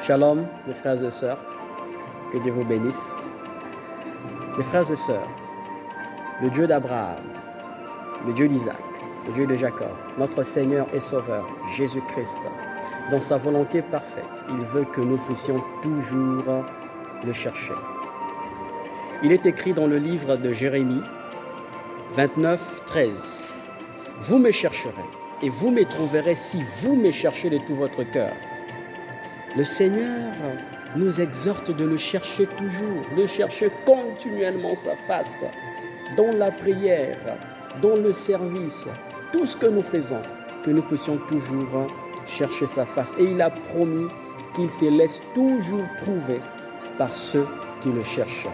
Shalom, mes frères et sœurs, que Dieu vous bénisse. Mes frères et sœurs, le Dieu d'Abraham, le Dieu d'Isaac, le Dieu de Jacob, notre Seigneur et Sauveur, Jésus-Christ, dans sa volonté parfaite, il veut que nous puissions toujours le chercher. Il est écrit dans le livre de Jérémie 29, 13. « Vous me chercherez et vous me trouverez si vous me cherchez de tout votre cœur. » Le Seigneur nous exhorte de le chercher toujours, de chercher continuellement sa face, dans la prière, dans le service, tout ce que nous faisons, que nous puissions toujours chercher sa face. Et il a promis qu'il se laisse toujours trouver par ceux qui le cherchent.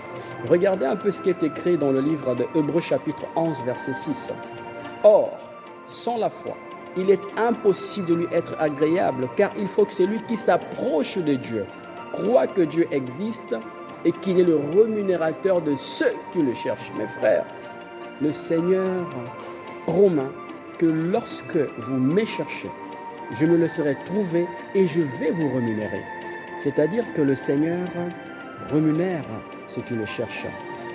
Regardez un peu ce qui est écrit dans le livre de Hébreux chapitre 11, verset 6. « Or, sans la foi, il est impossible de lui être agréable, car il faut que celui qui s'approche de Dieu croit que Dieu existe et qu'il est le rémunérateur de ceux qui le cherchent. » Mes frères, le Seigneur promet que lorsque vous me cherchez, je me laisserai trouver et je vais vous rémunérer. C'est-à-dire que le Seigneur rémunère ceux qui le cherchent.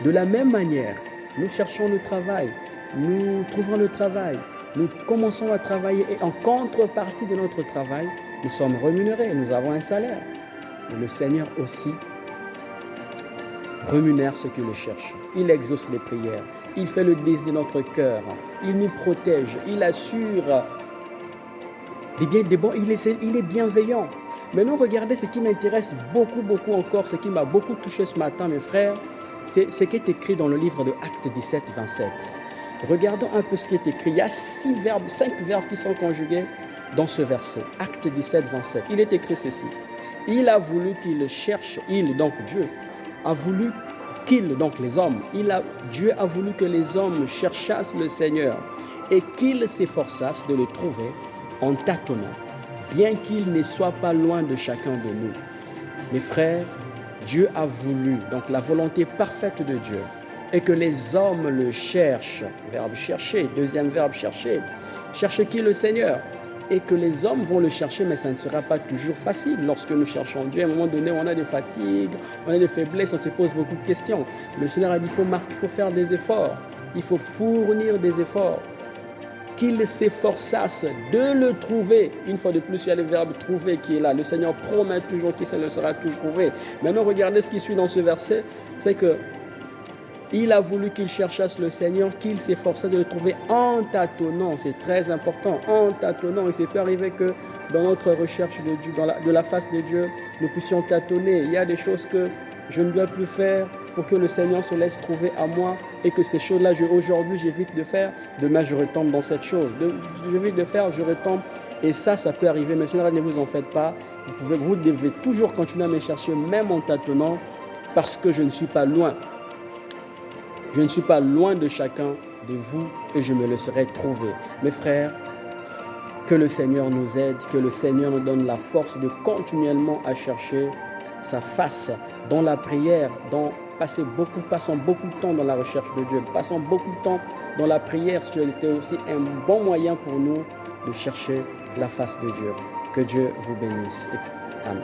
De la même manière, nous cherchons le travail, nous trouvons le travail, nous commençons à travailler et en contrepartie de notre travail, nous sommes rémunérés, nous avons un salaire. Mais le Seigneur aussi rémunère ceux qui le cherchent. Il exauce les prières, il fait le désir de notre cœur, il nous protège, il assure des bons, il est bienveillant. Maintenant, regardez ce qui m'intéresse beaucoup encore, ce qui m'a beaucoup touché ce matin, mes frères, c'est ce qui est écrit dans le livre de Actes 17, 27. Regardons un peu ce qui est écrit. Il y a 5 verbes qui sont conjugués dans ce verset. Acte 17, 27. Il est écrit ceci. Il a voulu qu'il cherche, donc Dieu, a voulu donc les hommes, Dieu a voulu que les hommes cherchassent le Seigneur et qu'ils s'efforçassent de le trouver en tâtonnant, bien qu'il ne soit pas loin de chacun de nous. Mes frères, Dieu a voulu, donc la volonté parfaite de Dieu, et que les hommes le cherchent, verbe chercher, deuxième verbe chercher, chercher qui? Le Seigneur, et que les hommes vont le chercher, mais ça ne sera pas toujours facile lorsque nous cherchons Dieu. À un moment donné, on a des fatigues, on a des faiblesses, on se pose beaucoup de questions. Le Seigneur a dit il faut faire des efforts, il faut fournir des efforts, qu'ils s'efforçassent de le trouver. Une fois de plus, il y a le verbe trouver qui est là. Le Seigneur promet toujours qu'il se le sera toujours trouvé. Maintenant, regardez ce qui suit dans ce verset, c'est que il a voulu qu'ils cherchassent le Seigneur, qu'ils s'efforçaient de le trouver en tâtonnant. C'est très important, en tâtonnant. Et c'est peut arriver que dans notre recherche de Dieu, de la face de Dieu, nous puissions tâtonner. Il y a des choses que je ne dois plus faire pour que le Seigneur se laisse trouver à moi et que ces choses-là, aujourd'hui, j'évite de faire. Demain, je retombe dans cette chose. J'évite de faire, je retombe. Et ça peut arriver. Mais sinon, ne vous en faites pas. Vous devez toujours continuer à me chercher, même en tâtonnant, parce que je ne suis pas loin. Je ne suis pas loin de chacun de vous et je me laisserai trouver. Mes frères, que le Seigneur nous aide, que le Seigneur nous donne la force de continuellement à chercher sa face dans la prière, passons beaucoup de temps dans la recherche de Dieu, passons beaucoup de temps dans la prière. C'était aussi un bon moyen pour nous de chercher la face de Dieu. Que Dieu vous bénisse. Amen.